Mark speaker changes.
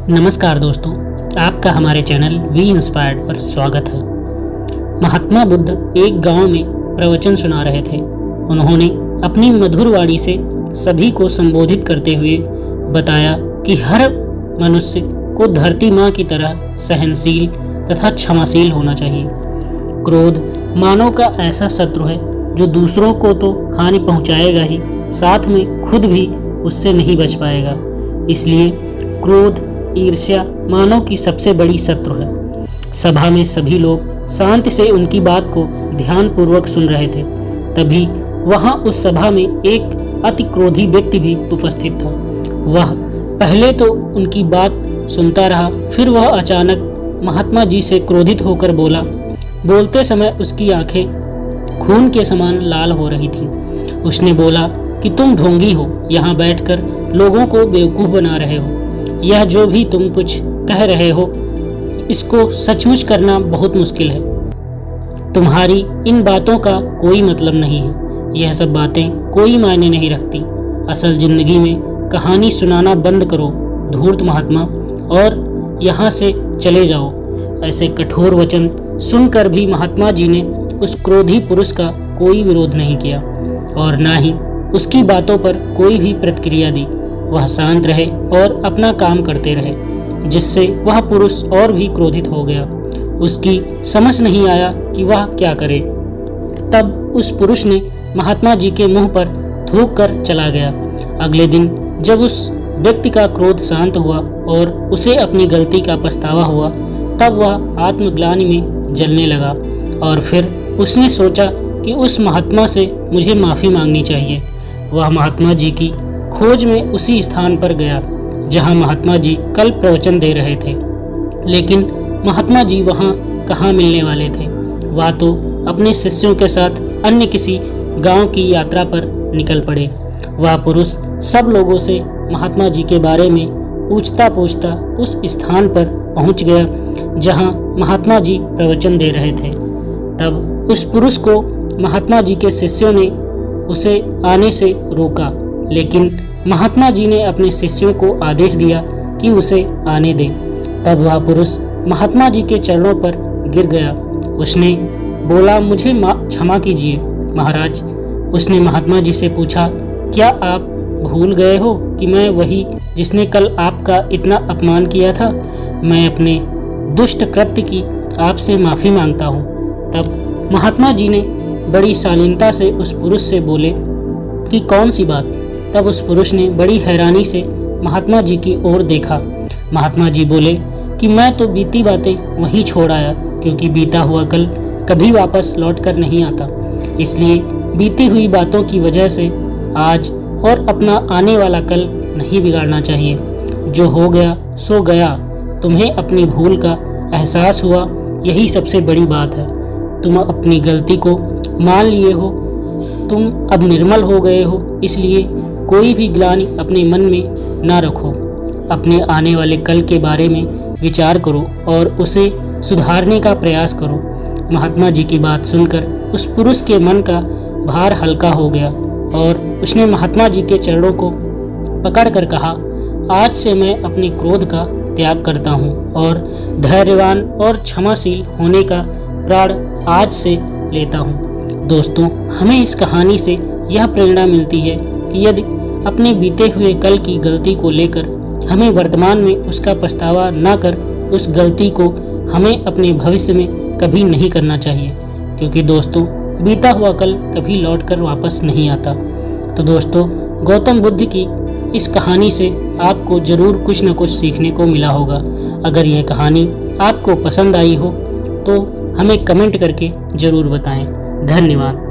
Speaker 1: नमस्कार दोस्तों, आपका हमारे चैनल वी इंस्पायर्ड पर स्वागत है। महात्मा बुद्ध एक गांव में प्रवचन सुना रहे थे। उन्होंने अपनी मधुर वाणी से सभी को संबोधित करते हुए बताया कि हर मनुष्य को धरती माँ की तरह सहनशील तथा क्षमाशील होना चाहिए। क्रोध मानव का ऐसा शत्रु है जो दूसरों को तो हानि पहुँचाएगा ही, साथ में खुद भी उससे नहीं बच पाएगा। इसलिए क्रोध ईर्ष्या मानव की सबसे बड़ी शत्रु है। सभा में सभी लोग शांति से उनकी बात को ध्यानपूर्वक सुन रहे थे। तभी वहां उस सभा में एक अति क्रोधी व्यक्ति भी उपस्थित था। वह पहले तो उनकी बात सुनता रहा, फिर वह अचानक महात्मा जी से क्रोधित होकर बोला। बोलते समय उसकी आंखें खून के समान लाल हो रही थीं। उसने बोला कि तुम ढोंगी हो, यहाँ बैठकर लोगों को बेवकूफ़ बना रहे हो। यह जो भी तुम कुछ कह रहे हो, इसको सचमुच करना बहुत मुश्किल है। तुम्हारी इन बातों का कोई मतलब नहीं है। यह सब बातें कोई मायने नहीं रखती। असल जिंदगी में कहानी सुनाना बंद करो धूर्त महात्मा, और यहाँ से चले जाओ। ऐसे कठोर वचन सुनकर भी महात्मा जी ने उस क्रोधी पुरुष का कोई विरोध नहीं किया और ना ही उसकी बातों पर कोई भी प्रतिक्रिया दी। वह शांत रहे और अपना काम करते रहे, जिससे वह पुरुष और भी क्रोधित हो गया। उसकी समझ नहीं आया कि वह क्या करे। तब उस पुरुष ने महात्मा जी के मुंह पर थूक कर चला गया। अगले दिन जब उस व्यक्ति का क्रोध शांत हुआ और उसे अपनी गलती का पछतावा हुआ, तब वह आत्मग्लानि में जलने लगा और फिर उसने सोचा कि उस महात्मा से मुझे माफ़ी मांगनी चाहिए। वह महात्मा जी की खोज में उसी स्थान पर गया जहां महात्मा जी कल प्रवचन दे रहे थे, लेकिन महात्मा जी वहां कहाँ मिलने वाले थे। वह तो अपने शिष्यों के साथ अन्य किसी गांव की यात्रा पर निकल पड़े। वह पुरुष सब लोगों से महात्मा जी के बारे में पूछता पूछता उस स्थान पर पहुंच गया जहां महात्मा जी प्रवचन दे रहे थे। तब उस पुरुष को महात्मा जी के शिष्यों ने उसे आने से रोका, लेकिन महात्मा जी ने अपने शिष्यों को आदेश दिया कि उसे आने दें। तब वह पुरुष महात्मा जी के चरणों पर गिर गया। उसने बोला, मुझे क्षमा कीजिए महाराज। उसने महात्मा जी से पूछा, क्या आप भूल गए हो कि मैं वही जिसने कल आपका इतना अपमान किया था? मैं अपने दुष्ट कृत्य की आपसे माफ़ी मांगता हूँ। तब महात्मा जी ने बड़ी शालीनता से उस पुरुष से बोले कि कौन सी बात? तब उस पुरुष ने बड़ी हैरानी से महात्मा जी की ओर देखा। महात्मा जी बोले कि मैं तो बीती बातें वहीं छोड़ आया, क्योंकि बीता हुआ कल कभी वापस लौट कर नहीं आता। इसलिए बीती हुई बातों की वजह से आज और अपना आने वाला कल नहीं बिगाड़ना चाहिए। जो हो गया सो गया। तुम्हें अपनी भूल का एहसास हुआ, यही सबसे बड़ी बात है। तुम अपनी गलती को मान लिए हो, तुम अब निर्मल हो गए हो। इसलिए कोई भी ग्लानि अपने मन में ना रखो। अपने आने वाले कल के बारे में विचार करो और उसे सुधारने का प्रयास करो। महात्मा जी की बात सुनकर उस पुरुष के मन का भार हल्का हो गया और उसने महात्मा जी के चरणों को पकड़कर कहा, आज से मैं अपने क्रोध का त्याग करता हूँ और धैर्यवान और क्षमाशील होने का प्रण आज से लेता हूँ। दोस्तों, हमें इस कहानी से यह प्रेरणा मिलती है कि यदि अपने बीते हुए कल की गलती को लेकर हमें वर्तमान में उसका पछतावा न कर उस गलती को हमें अपने भविष्य में कभी नहीं करना चाहिए, क्योंकि दोस्तों बीता हुआ कल कभी लौट कर वापस नहीं आता। तो दोस्तों, गौतम बुद्ध की इस कहानी से आपको ज़रूर कुछ न कुछ सीखने को मिला होगा। अगर यह कहानी आपको पसंद आई हो तो हमें कमेंट करके ज़रूर बताएं। धन्यवाद।